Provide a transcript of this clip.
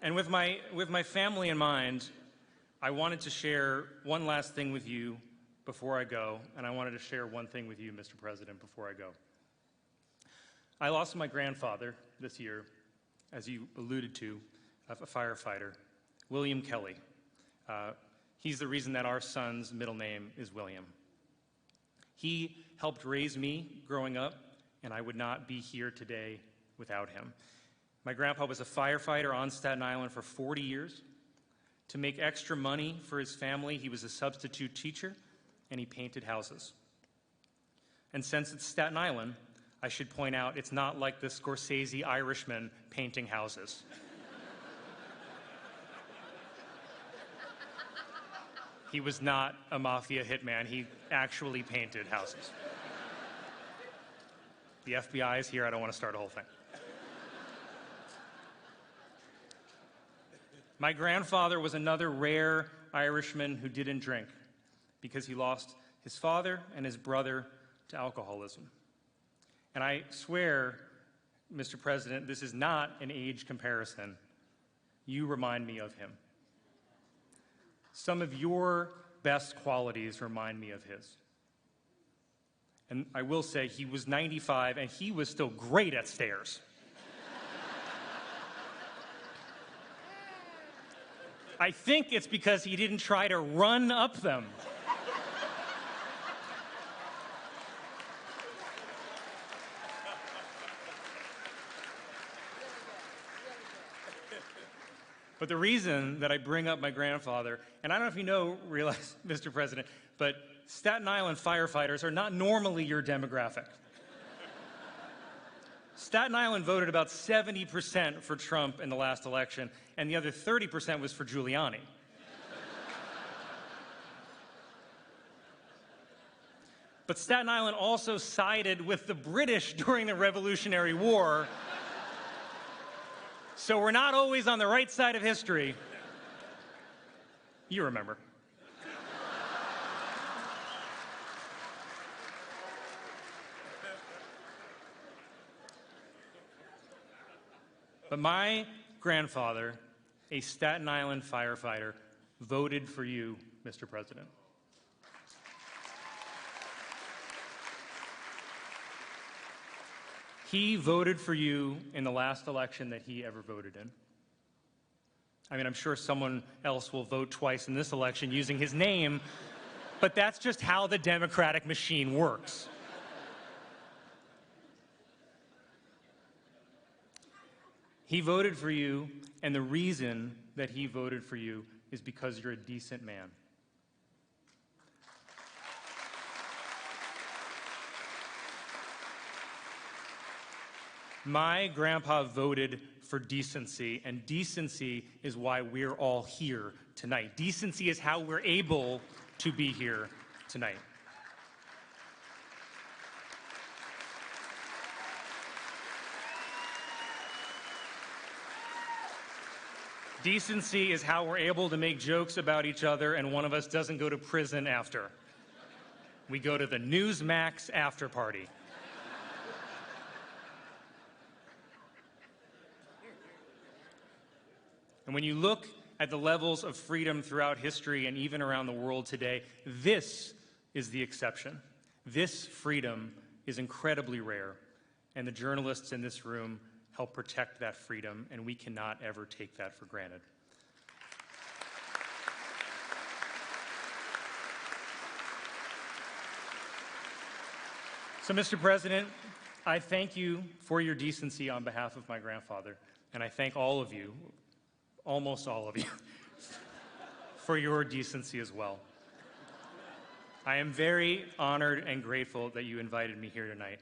And with my family in mind, I wanted to share one last thing with you before I go, and I wanted to share one thing with you, Mr. President, before I go. I lost my grandfather this year, as you alluded to, a firefighter, William Kelly. He's the reason that our son's middle name is William. He helped raise me growing up, and I would not be here today without him. My grandpa was a firefighter on Staten Island for 40 years. To make extra money for his family, he was a substitute teacher, and he painted houses. And since it's Staten Island, I should point out it's not like the Scorsese Irishman painting houses. He was not a mafia hitman. He actually painted houses. The FBI is here. I don't want to start a whole thing. My grandfather was another rare Irishman who didn't drink because he lost his father and his brother to alcoholism. And I swear, Mr. President, this is not an age comparison. You remind me of him. Some of your best qualities remind me of his. And I will say he was 95 and he was still great at stairs. I think it's because he didn't try to run up them. But the reason that I bring up my grandfather, and I don't know if you realize, Mr. President, but Staten Island firefighters are not normally your demographic. Staten Island voted about 70% for Trump in the last election, and the other 30% was for Giuliani. But Staten Island also sided with the British during the Revolutionary War. So we're not always on the right side of history. You remember. But my grandfather, a Staten Island firefighter, voted for you, Mr. President. He voted for you in the last election that he ever voted in. I mean, I'm sure someone else will vote twice in this election using his name, but that's just how the democratic machine works. He voted for you, and the reason that he voted for you is because you're a decent man. My grandpa voted for decency, and decency is why we're all here tonight. Decency is how we're able to be here tonight. Decency is how we're able to make jokes about each other and one of us doesn't go to prison after. We go to the Newsmax after party. And when you look at the levels of freedom throughout history and even around the world today, this is the exception. This freedom is incredibly rare, and the journalists in this room help protect that freedom, and we cannot ever take that for granted. So, Mr. President, I thank you for your decency on behalf of my grandfather, and I thank all of you, almost all of you, for your decency as well. I am very honored and grateful that you invited me here tonight.